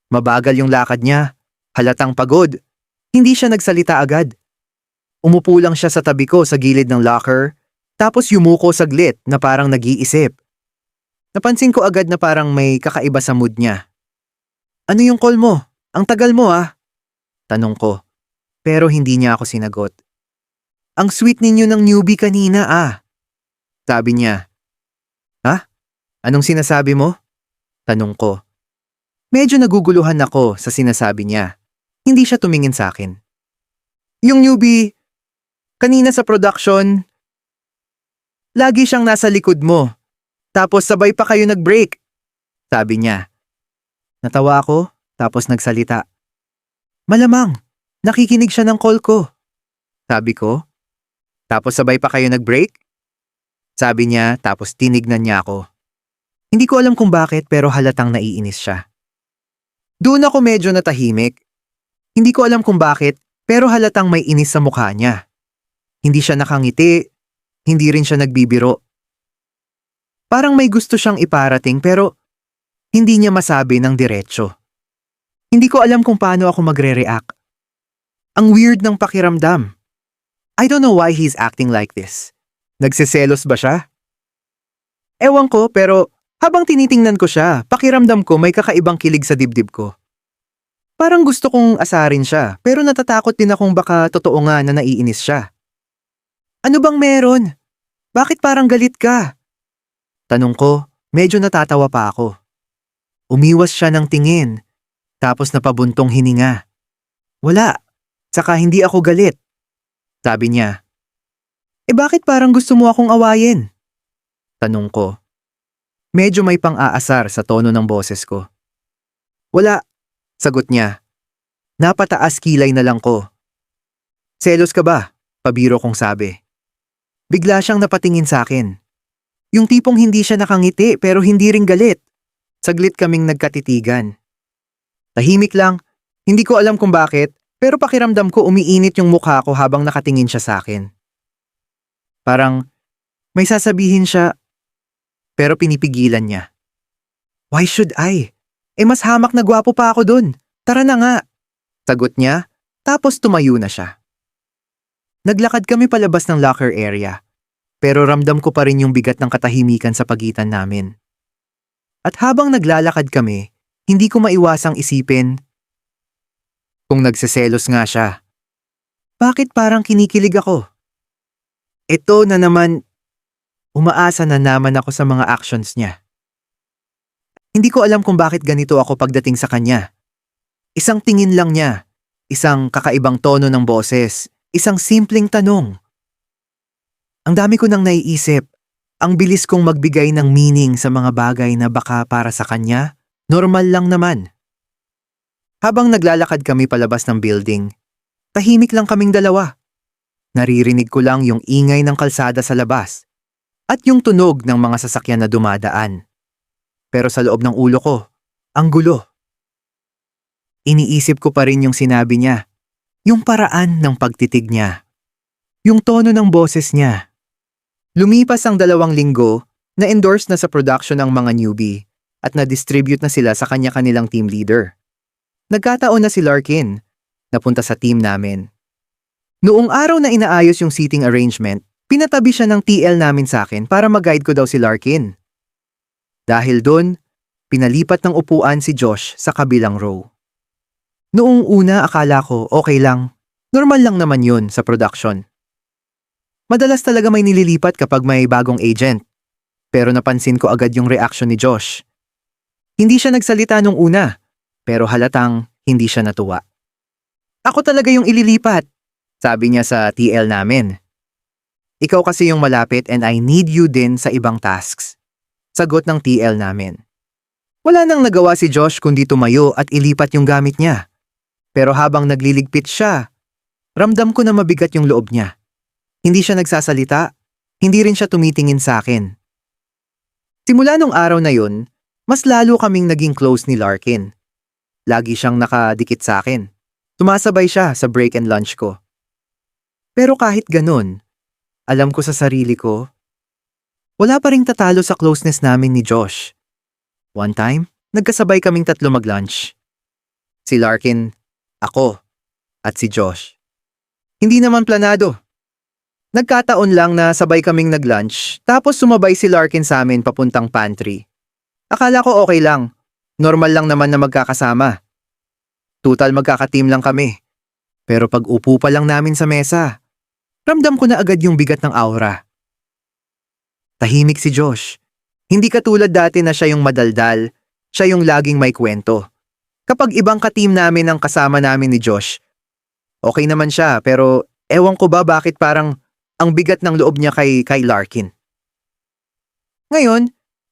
Mabagal yung lakad niya, halatang pagod. Hindi siya nagsalita agad. Umupo lang siya sa tabi ko sa gilid ng locker, tapos yumuko saglit na parang nag-iisip. Napansin ko agad na parang may kakaiba sa mood niya. Ano yung call mo? Ang tagal mo ah. Tanong ko, pero hindi niya ako sinagot. Ang sweet ninyo ng newbie kanina ah. Sabi niya. Ha? Anong sinasabi mo? Tanong ko. Medyo naguguluhan ako sa sinasabi niya. Hindi siya tumingin sa akin. Yung newbie, kanina sa production, lagi siyang nasa likod mo. Tapos sabay pa kayo nag-break. Sabi niya. Natawa ako, tapos nagsalita. Malamang, nakikinig siya ng call ko. Sabi ko. Tapos sabay pa kayo nag-break? Sabi niya, tapos tinignan niya ako. Hindi ko alam kung bakit pero halatang naiinis siya. Doon ako medyo natahimik. Hindi ko alam kung bakit pero halatang may inis sa mukha niya. Hindi siya nakangiti, hindi rin siya nagbibiro. Parang may gusto siyang iparating pero hindi niya masabi ng diretso. Hindi ko alam kung paano ako magre-react. Ang weird ng pakiramdam. I don't know why he's acting like this. Nagseselos ba siya? Ewan ko pero habang tinitingnan ko siya, pakiramdam ko may kakaibang kilig sa dibdib ko. Parang gusto kong asarin siya pero natatakot din akong baka totoo nga na naiinis siya. Ano bang meron? Bakit parang galit ka? Tanong ko, medyo natatawa pa ako. Umiwas siya ng tingin, tapos napabuntong hininga. Wala, saka hindi ako galit. Sabi niya. Bakit parang gusto mo akong awayin? Tanong ko. Medyo may pang-aasar sa tono ng boses ko. Wala, sagot niya. Napataas kilay na lang ko. Selos ka ba? Pabiro kong sabi. Bigla siyang napatingin sa akin. Yung tipong hindi siya nakangiti pero hindi rin galit. Saglit kaming nagkatitigan. Tahimik lang, hindi ko alam kung bakit, pero pakiramdam ko umiinit yung mukha ko habang nakatingin siya sa akin. Parang may sasabihin siya, pero pinipigilan niya. Why should I? Mas hamak na gwapo pa ako dun. Tara na nga. Sagot niya, tapos tumayo na siya. Naglakad kami palabas ng locker area, pero ramdam ko pa rin yung bigat ng katahimikan sa pagitan namin. At habang naglalakad kami, hindi ko maiwasang isipin kung nagseselos nga siya. Bakit parang kinikilig ako? Ito na naman, umaasa na naman ako sa mga actions niya. Hindi ko alam kung bakit ganito ako pagdating sa kanya. Isang tingin lang niya, isang kakaibang tono ng boses, isang simpleng tanong. Ang dami ko nang naiisip, ang bilis kong magbigay ng meaning sa mga bagay na baka para sa kanya, normal lang naman. Habang naglalakad kami palabas ng building, tahimik lang kaming dalawa. Naririnig ko lang yung ingay ng kalsada sa labas at yung tunog ng mga sasakyan na dumadaan. Pero sa loob ng ulo ko, ang gulo. iniisip ko pa rin yung sinabi niya. Yung paraan ng pagtitig niya. Yung tono ng boses niya. Lumipas ang 2 linggo, na-endorse na sa production ng mga newbie at na-distribute na sila sa kanya-kanilang team leader. Nagkataon na si Larkin, napunta sa team namin. Noong araw na inaayos yung seating arrangement, pinatabi siya ng TL namin sa akin para mag-guide ko daw si Larkin. Dahil doon, pinalipat ng upuan si Josh sa kabilang row. Noong una akala ko okay lang, normal lang naman yun sa production. Madalas talaga may nililipat kapag may bagong agent. Pero napansin ko agad yung reaction ni Josh. Hindi siya nagsalita nung una, pero halatang hindi siya natuwa. Ako talaga yung ililipat, sabi niya sa TL namin. Ikaw kasi yung malapit and I need you din sa ibang tasks. Sagot ng TL namin. Wala nang nagawa si Josh kundi tumayo at ilipat yung gamit niya. Pero habang nagliligpit siya, ramdam ko na mabigat yung loob niya. Hindi siya nagsasalita, hindi rin siya tumitingin sa akin. Simula nung araw na yun, mas lalo kaming naging close ni Larkin. Lagi siyang nakadikit sa akin. Tumasabay siya sa break and lunch ko. Pero kahit ganun, alam ko sa sarili ko, wala pa ring tatalo sa closeness namin ni Josh. One time, nagkasabay kaming 3 mag-lunch. Si Larkin, ako, at si Josh. Hindi naman planado. Nagkataon lang na sabay kaming nag-lunch, tapos sumabay si Larkin sa amin papuntang pantry. Akala ko okay lang, normal lang naman na magkakasama. Total magkaka-team lang kami. Pero pag upo pa lang namin sa mesa, ramdam ko na agad yung bigat ng aura. Tahimik si Josh. Hindi katulad dati na siya yung madaldal, siya yung laging may kwento. Kapag ibang ka-team namin ang kasama namin ni Josh, okay naman siya pero ewan ko ba bakit parang ang bigat ng loob niya kay Larkin. Ngayon,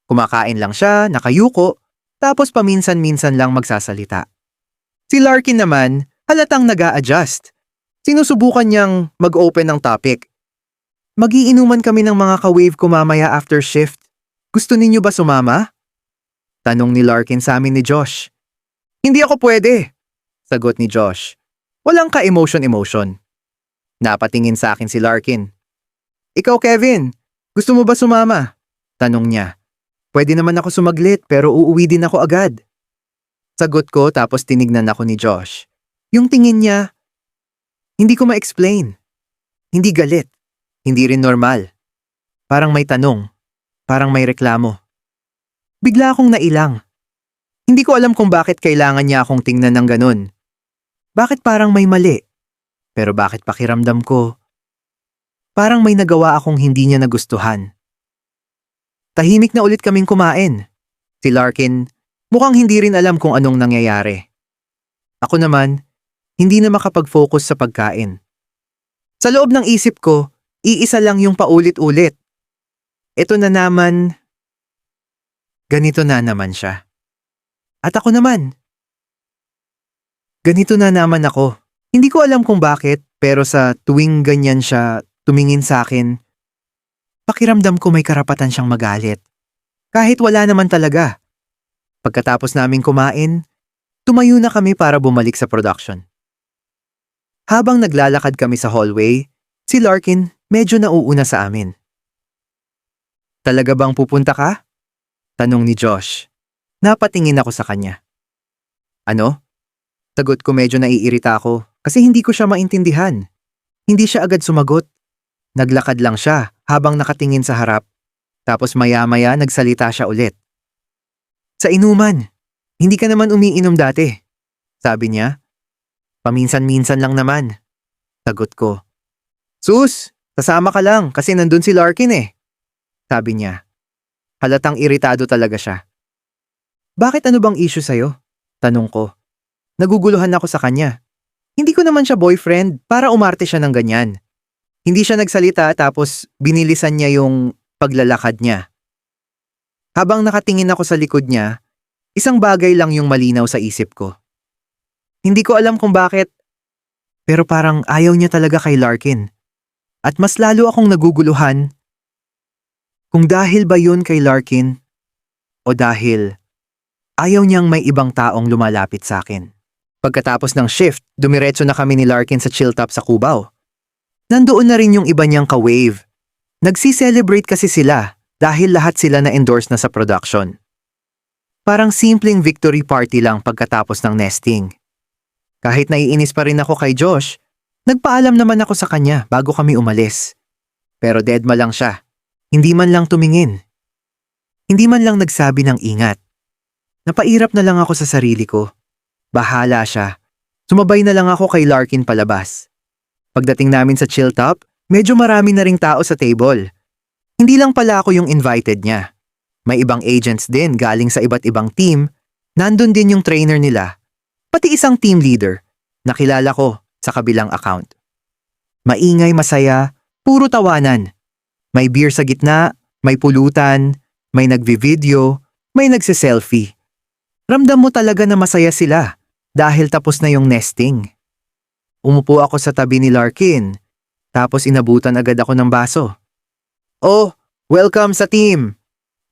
kumakain lang siya, nakayuko, tapos paminsan-minsan lang magsasalita. Si Larkin naman, halatang nag-a-adjust. Sinusubukan niyang mag-open ng topic. Magiinuman kami ng mga ka-wave ko mamaya after shift. Gusto ninyo ba sumama? Tanong ni Larkin sa amin ni Josh. Hindi ako pwede, sagot ni Josh. Walang ka-emotion-emotion. Napatingin sa akin si Larkin. Ikaw Kevin, gusto mo ba sumama? Tanong niya. Pwede naman ako sumaglit pero uuwi din ako agad. Sagot ko tapos tinignan ako ni Josh. Yung tingin niya, hindi ko ma-explain. Hindi galit, hindi rin normal. Parang may tanong, parang may reklamo. Bigla akong nailang. Hindi ko alam kung bakit kailangan niya akong tingnan ng ganun. Bakit parang may mali? Pero bakit pakiramdam ko? Parang may nagawa akong hindi niya nagustuhan. Tahimik na ulit kaming kumain. Si Larkin, mukhang hindi rin alam kung anong nangyayari. Ako naman, hindi na makapag-focus sa pagkain. Sa loob ng isip ko, iisa lang yung paulit-ulit. Ito na naman, ganito na naman siya. At ako naman, ganito na naman ako. Hindi ko alam kung bakit, pero sa tuwing ganyan siya tumingin sa akin, pakiramdam ko may karapatan siyang magalit. Kahit wala naman talaga. Pagkatapos naming kumain, tumayo na kami para bumalik sa production. Habang naglalakad kami sa hallway, si Larkin medyo nauuna sa amin. Talaga bang pupunta ka? Tanong ni Josh. Napatingin ako sa kanya. Ano? Sagot ko medyo naiirita ako kasi hindi ko siya maintindihan. Hindi siya agad sumagot. Naglakad lang siya habang nakatingin sa harap. Tapos maya-maya nagsalita siya ulit. Sa inuman, hindi ka naman umiinom dati. Sabi niya. Paminsan-minsan lang naman. Sagot ko. Sus, sasama ka lang kasi nandun si Larkin eh. Sabi niya. Halatang iritado talaga siya. Bakit ano bang issue sa'yo? Tanong ko. Naguguluhan ako sa kanya. Hindi ko naman siya boyfriend para umarte siya ng ganyan. Hindi siya nagsalita tapos binilisan niya yung paglalakad niya. Habang nakatingin ako sa likod niya, isang bagay lang yung malinaw sa isip ko. Hindi ko alam kung bakit, pero parang ayaw niya talaga kay Larkin. At mas lalo akong naguguluhan kung dahil ba yun kay Larkin o dahil ayaw niyang may ibang taong lumalapit sa akin. Pagkatapos ng shift, dumiretso na kami ni Larkin sa Chilltop sa Cubao. Nandoon na rin yung iba niyang ka-wave. Nagsi-celebrate kasi sila dahil lahat sila na-endorse na sa production. Parang simpleng victory party lang pagkatapos ng nesting. Kahit naiinis pa rin ako kay Josh, nagpaalam naman ako sa kanya bago kami umalis. Pero deadma lang siya. Hindi man lang tumingin. Hindi man lang nagsabi ng ingat. Napairap na lang ako sa sarili ko. Bahala siya. Sumabay na lang ako kay Larkin palabas. Pagdating namin sa Chilltop, medyo marami na ring tao sa table. Hindi lang pala ako yung invited niya. May ibang agents din galing sa iba't ibang team. Nandun din yung trainer nila. Pati isang team leader. Nakilala ko sa kabilang account. Maingay, masaya, puro tawanan. May beer sa gitna, may pulutan, may nagvi-video, may nagse-selfie. Ramdam mo talaga na masaya sila dahil tapos na yung nesting. Umupo ako sa tabi ni Larkin, tapos inabutan agad ako ng baso. "Oh, welcome sa team!"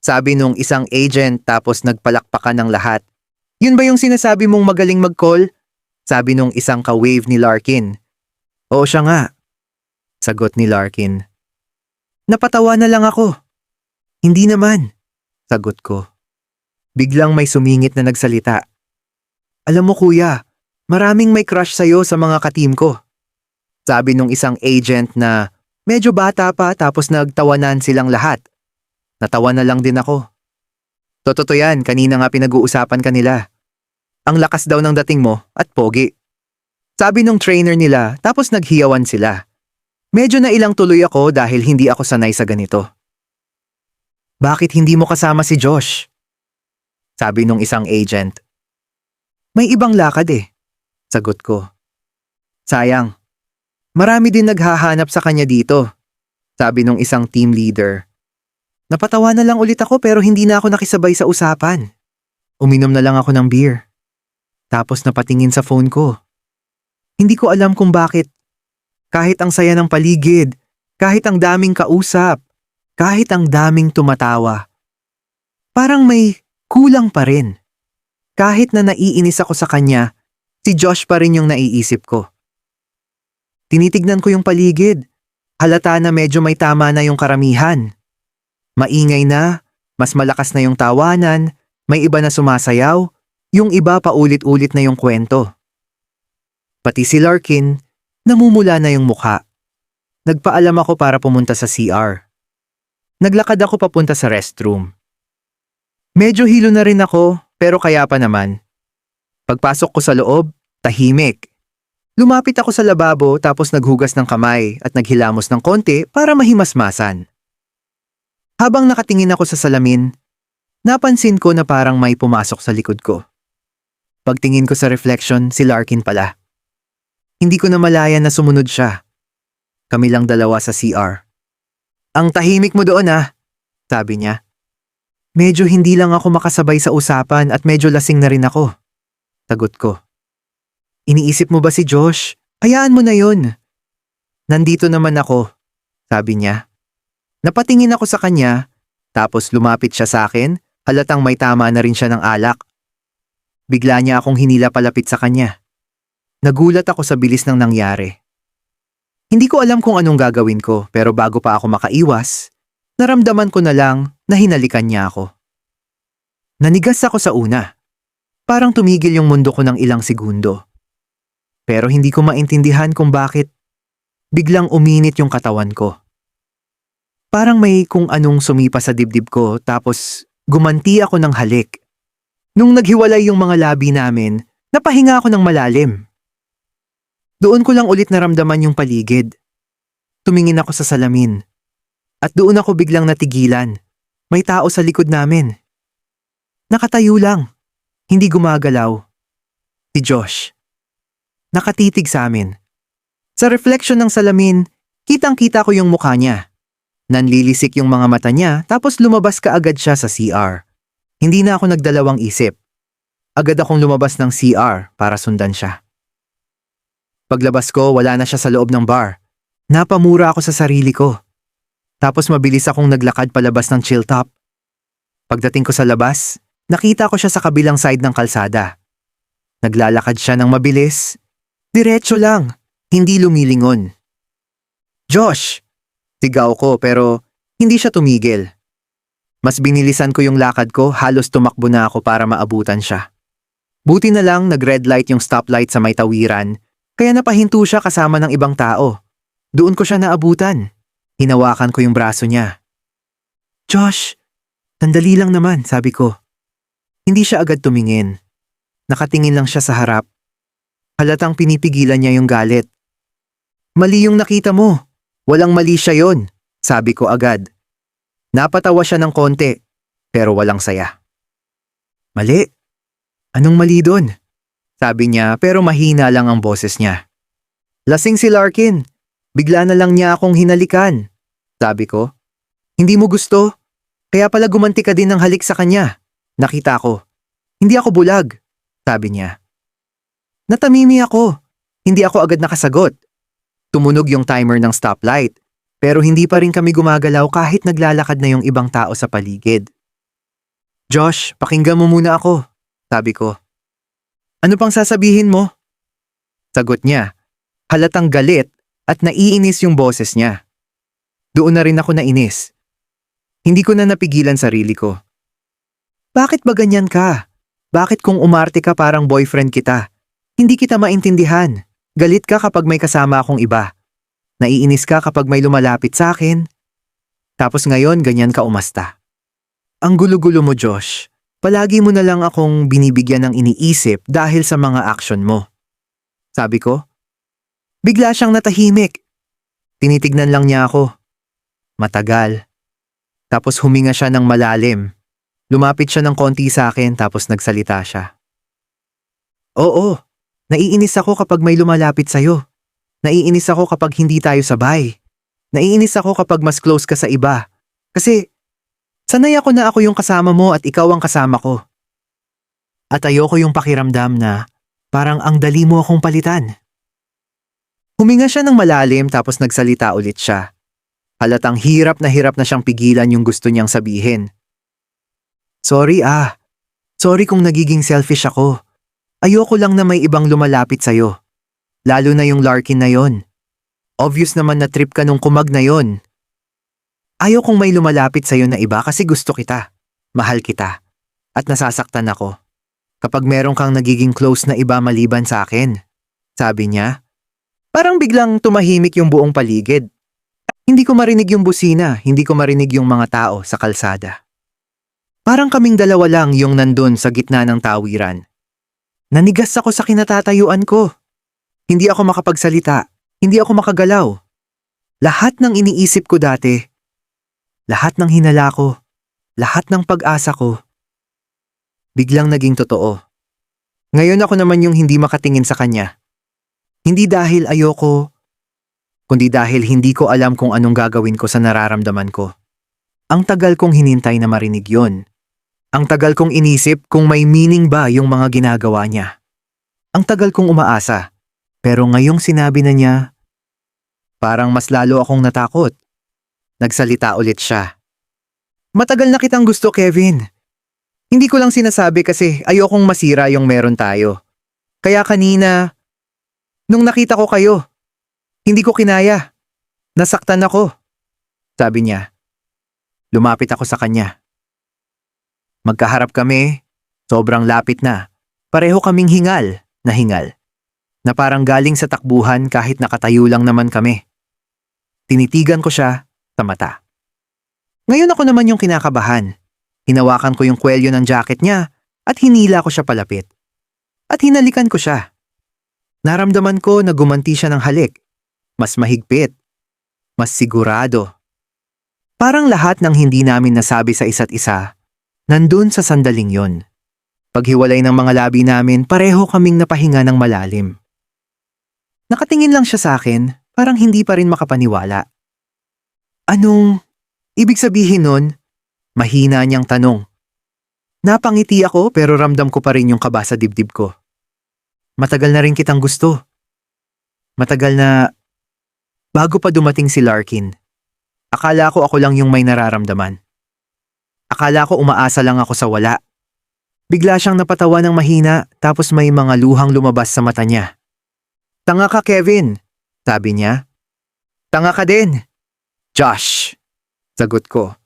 Sabi nung isang agent tapos nagpalakpakan ng lahat. "Yun ba yung sinasabi mong magaling mag-call?" Sabi nung isang ka-wave ni Larkin. "Oo, siya nga," sagot ni Larkin. Napatawa na lang ako. "Hindi naman," sagot ko. Biglang may sumingit na nagsalita. "Alam mo kuya, maraming may crush sa'yo sa mga ka-team ko." Sabi nung isang agent na medyo bata pa tapos nagtawanan silang lahat. Natawa na lang din ako. "Totoo yan, kanina nga pinag-uusapan kanila. Ang lakas daw ng dating mo at pogi." Sabi nung trainer nila tapos naghiyawan sila. Medyo nailang tuloy ako dahil hindi ako sanay sa ganito. "Bakit hindi mo kasama si Josh?" Sabi nung isang agent. "May ibang lakad eh," sagot ko. "Sayang. Marami din naghahanap sa kanya dito," sabi nung isang team leader. Napatawa na lang ulit ako pero hindi na ako nakisabay sa usapan. Uminom na lang ako ng beer. Tapos napatingin sa phone ko. Hindi ko alam kung bakit. Kahit ang saya ng paligid, kahit ang daming kausap, kahit ang daming tumatawa. Parang may kulang pa rin. Kahit na naiinis ako sa kanya, si Josh pa rin yung naiisip ko. Tinitignan ko yung paligid. Halata na medyo may tama na yung karamihan. Maingay na, mas malakas na yung tawanan, may iba na sumasayaw, yung iba paulit-ulit na yung kwento. Pati si Larkin, namumula na yung mukha. Nagpaalam ako para pumunta sa CR. Naglakad ako papunta sa restroom. Medyo hilo na rin ako, pero kaya pa naman. Pagpasok ko sa loob, tahimik. Lumapit ako sa lababo tapos naghugas ng kamay at naghilamos ng konti para mahimasmasan. Habang nakatingin ako sa salamin, napansin ko na parang may pumasok sa likod ko. Pagtingin ko sa reflection, si Larkin pala. Hindi ko na malaya na sumunod siya. Kami lang dalawa sa CR. "Ang tahimik mo doon ah," sabi niya. Medyo hindi lang ako makasabay sa usapan at medyo lasing na rin ako. Sagot ko. "Iniisip mo ba si Josh? Hayaan mo na yun." "Nandito naman ako," sabi niya. Napatingin ako sa kanya, tapos lumapit siya sa akin, halatang may tama na rin siya ng alak. Bigla niya akong hinila palapit sa kanya. Nagulat ako sa bilis ng nangyari. Hindi ko alam kung anong gagawin ko pero bago pa ako makaiwas, naramdaman ko na lang na hinalikan niya ako. Nanigas ako sa una. Parang tumigil yung mundo ko ng ilang segundo. Pero hindi ko maintindihan kung bakit biglang uminit yung katawan ko. Parang may kung anong sumipa sa dibdib ko tapos gumanti ako ng halik. Nung naghiwalay yung mga labi namin, napahinga ako ng malalim. Doon ko lang ulit naramdaman yung paligid. Tumingin ako sa salamin. At doon ako biglang natigilan. May tao sa likod namin. Nakatayo lang. Hindi gumagalaw. Si Josh. Nakatitig sa amin. Sa reflection ng salamin, kitang-kita ko yung mukha niya. Nanlilisik yung mga mata niya tapos lumabas kaagad siya sa CR. Hindi na ako nagdalawang isip. Agad akong lumabas ng CR para sundan siya. Paglabas ko, wala na siya sa loob ng bar. Napamura ako sa sarili ko. Tapos mabilis akong naglakad palabas ng Chilltop. Pagdating ko sa labas, nakita ko siya sa kabilang side ng kalsada. Naglalakad siya ng mabilis. Diretso lang, hindi lumilingon. Josh! Sigaw ko pero hindi siya tumigil. Mas binilisan ko yung lakad ko, halos tumakbo na ako para maabutan siya. Buti na lang nag-red light yung stoplight sa may tawiran, kaya napahinto siya kasama ng ibang tao. Doon ko siya naabutan. Hinawakan ko yung braso niya. Josh, sandali lang naman, sabi ko. Hindi siya agad tumingin. Nakatingin lang siya sa harap. Halatang pinipigilan niya yung galit. Mali yung nakita mo. Walang mali siya yon, sabi ko agad. Napatawa siya ng konti, pero walang saya. Mali? Anong mali doon? Sabi niya pero mahina lang ang boses niya. Lasing si Larkin. Bigla na lang niya akong hinalikan. Sabi ko. Hindi mo gusto? Kaya pala gumanti ka din ng halik sa kanya. Nakita ko. Hindi ako bulag, sabi niya. Natamimi ako. Hindi ako agad nakasagot. Tumunog yung timer ng stoplight, pero hindi pa rin kami gumagalaw kahit naglalakad na yung ibang tao sa paligid. Josh, pakinggan mo muna ako, sabi ko. Ano pang sasabihin mo? Sagot niya. Halatang galit at naiinis yung boses niya. Doon na rin ako nainis. Hindi ko na napigilan sarili ko. Bakit ba ganyan ka? Bakit kung umarte ka parang boyfriend kita? Hindi kita maintindihan. Galit ka kapag may kasama akong iba. Naiinis ka kapag may lumalapit sa akin. Tapos ngayon ganyan ka umasta. Ang gulo-gulo mo, Josh. Palagi mo na lang akong binibigyan ng iniisip dahil sa mga aksyon mo. Sabi ko. Bigla siyang natahimik. Tinitignan lang niya ako. Matagal. Tapos huminga siya ng malalim. Lumapit siya ng konti sa akin tapos nagsalita siya. Oo. Naiinis ako kapag may lumalapit sa'yo. Naiinis ako kapag hindi tayo sabay. Naiinis ako kapag mas close ka sa iba. Kasi, sanay ako na ako yung kasama mo at ikaw ang kasama ko. At ayoko yung pakiramdam na parang ang dali mo akong palitan. Huminga siya ng malalim tapos nagsalita ulit siya. Halatang hirap na siyang pigilan yung gusto niyang sabihin. Sorry Sorry kung nagiging selfish ako. Ayoko lang na may ibang lumalapit sa'yo. Lalo na yung Larkin na yon. Obvious naman na trip ka nung kumag na yon. Ayaw kong may lumalapit sa'yo na iba kasi gusto kita. Mahal kita. At nasasaktan ako. Kapag meron kang nagiging close na iba maliban sa akin. Sabi niya. Parang biglang tumahimik yung buong paligid. Hindi ko marinig yung busina, hindi ko marinig yung mga tao sa kalsada. Parang kaming dalawa lang yung nandun sa gitna ng tawiran. Nanigas ako sa kinatatayuan ko. Hindi ako makapagsalita. Hindi ako makagalaw. Lahat ng iniisip ko dati. Lahat ng hinala ko. Lahat ng pag-asa ko. Biglang naging totoo. Ngayon ako naman yung hindi makatingin sa kanya. Hindi dahil ayoko, kundi dahil hindi ko alam kung anong gagawin ko sa nararamdaman ko. Ang tagal kong hinintay na marinig yon. Ang tagal kong inisip kung may meaning ba yung mga ginagawa niya. Ang tagal kong umaasa. Pero ngayong sinabi na niya, parang mas lalo akong natakot. Nagsalita ulit siya. Matagal na kitang gusto, Kevin. Hindi ko lang sinasabi kasi ayokong masira yung meron tayo. Kaya kanina, nung nakita ko kayo, hindi ko kinaya. Nasaktan ako. Sabi niya. Lumapit ako sa kanya. Magkaharap kami, sobrang lapit na. Pareho kaming hingal na hingal. Na parang galing sa takbuhan kahit nakatayo lang naman kami. Tinitigan ko siya sa mata. Ngayon ako naman yung kinakabahan. Hinawakan ko yung kwelyo ng jacket niya at hinila ko siya palapit. At hinalikan ko siya. Naramdaman ko na gumanti siya ng halik. Mas mahigpit. Mas sigurado. Parang lahat ng hindi namin nasabi sa isa't isa, nandun sa sandaling yon. Paghiwalay ng mga labi namin, pareho kaming napahinga ng malalim. Nakatingin lang siya sa akin, parang hindi pa rin makapaniwala. Anong ibig sabihin nun? Mahina niyang tanong. Napangiti ako pero ramdam ko pa rin yung kaba sa dibdib ko. Matagal na rin kitang gusto. Matagal na bago pa dumating si Larkin. Akala ko ako lang yung may nararamdaman. Akala ko umaasa lang ako sa wala. Bigla siyang napatawa ng mahina tapos may mga luhang lumabas sa mata niya. "Tanga ka, Kevin," sabi niya. "Tanga ka din, Josh," sagot ko.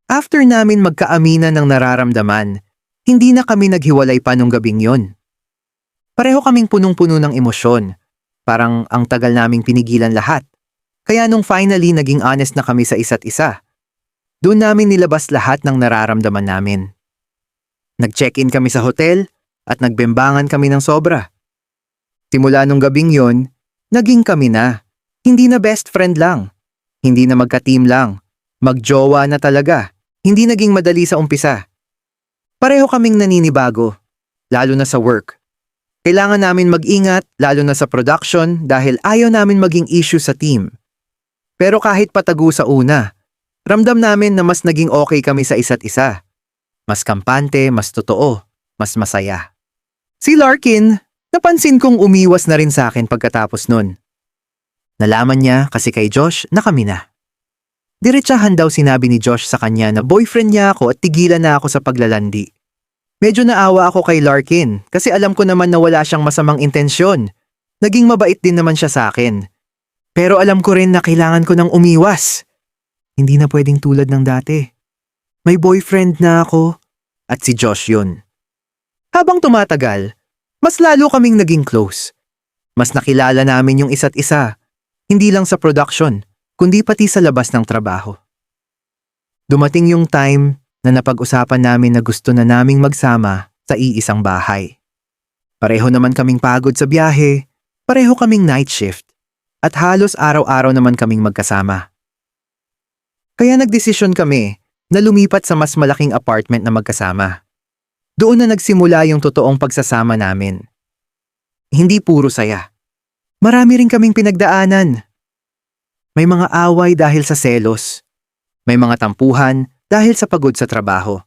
After namin magkaaminan ng nararamdaman, hindi na kami naghiwalay pa nung gabing yon. Pareho kaming punong-puno ng emosyon. Parang ang tagal naming pinigilan lahat. Kaya nung finally naging honest na kami sa isa't isa, doon namin nilabas lahat ng nararamdaman namin. Nag-check-in kami sa hotel at nagbembangan kami ng sobra. Simula nung gabing yon, naging kami na. Hindi na best friend lang. Hindi na magka-team lang. Magjowa na talaga. Hindi naging madali sa umpisa. Pareho kaming naninibago, lalo na sa work. Kailangan namin mag-ingat, lalo na sa production dahil ayaw namin maging issue sa team. Pero kahit patago sa una, ramdam namin na mas naging okay kami sa isa't isa. Mas kampante, mas totoo, mas masaya. Si Larkin, napansin kong umiwas na rin sa akin pagkatapos nun. Nalaman niya kasi kay Josh na kami na. Diretsahan daw sinabi ni Josh sa kanya na boyfriend niya ako at tigilan na ako sa paglalandi. Medyo naawa ako kay Larkin kasi alam ko naman na wala siyang masamang intensyon. Naging mabait din naman siya sa akin. Pero alam ko rin na kailangan ko nang umiwas. Hindi na pwedeng tulad ng dati. May boyfriend na ako at si Josh yun. Habang tumatagal, mas lalo kaming naging close. Mas nakilala namin yung isa't isa, hindi lang sa production, kundi pati sa labas ng trabaho. Dumating yung time na napag-usapan namin na gusto na naming magsama sa iisang bahay. Pareho naman kaming pagod sa biyahe, pareho kaming night shift, at halos araw-araw naman kaming magkasama. Kaya nagdesisyon kami na lumipat sa mas malaking apartment na magkasama. Doon na nagsimula yung totoong pagsasama namin. Hindi puro saya. Marami rin kaming pinagdaanan. May mga away dahil sa selos. May mga tampuhan dahil sa pagod sa trabaho.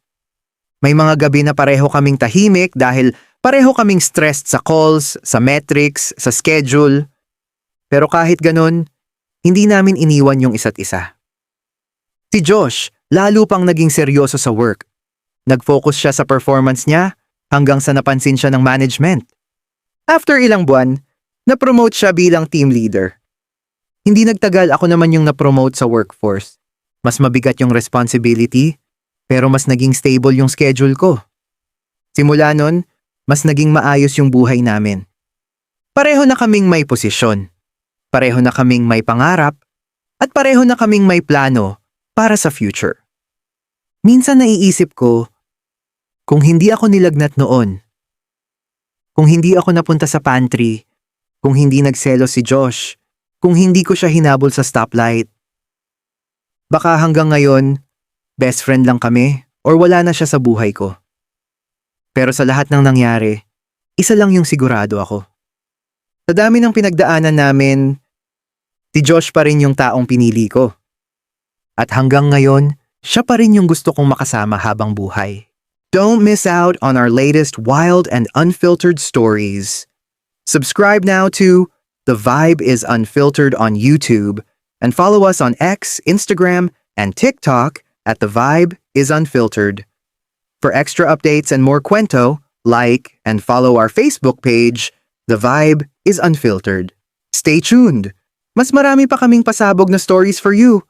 May mga gabi na pareho kaming tahimik dahil pareho kaming stressed sa calls, sa metrics, sa schedule. Pero kahit ganun, hindi namin iniwan yung isa't isa. Si Josh, lalo pang naging seryoso sa work. Nag-focus siya sa performance niya hanggang sa napansin siya ng management. After ilang buwan, na-promote siya bilang team leader. Hindi nagtagal ako naman yung na-promote sa workforce. Mas mabigat yung responsibility, pero mas naging stable yung schedule ko. Simula nun, mas naging maayos yung buhay namin. Pareho na kaming may posisyon. Pareho na kaming may pangarap. At pareho na kaming may plano para sa future. Minsan naiisip ko, kung hindi ako nilagnat noon, kung hindi ako napunta sa pantry, kung hindi nagselos si Josh, kung hindi ko siya hinabol sa stoplight, baka hanggang ngayon, best friend lang kami or wala na siya sa buhay ko. Pero sa lahat ng nangyari, isa lang yung sigurado ako. Sa dami ng pinagdaanan namin, si Josh pa rin yung taong pinili ko. At hanggang ngayon, siya pa rin yung gusto kong makasama habang buhay. Don't miss out on our latest wild and unfiltered stories. Subscribe now to The Vibe is Unfiltered on YouTube and follow us on X, Instagram, and TikTok at The Vibe is Unfiltered. For extra updates and more kwento, like and follow our Facebook page, The Vibe is Unfiltered. Stay tuned! Mas marami pa kaming pasabog na stories for you.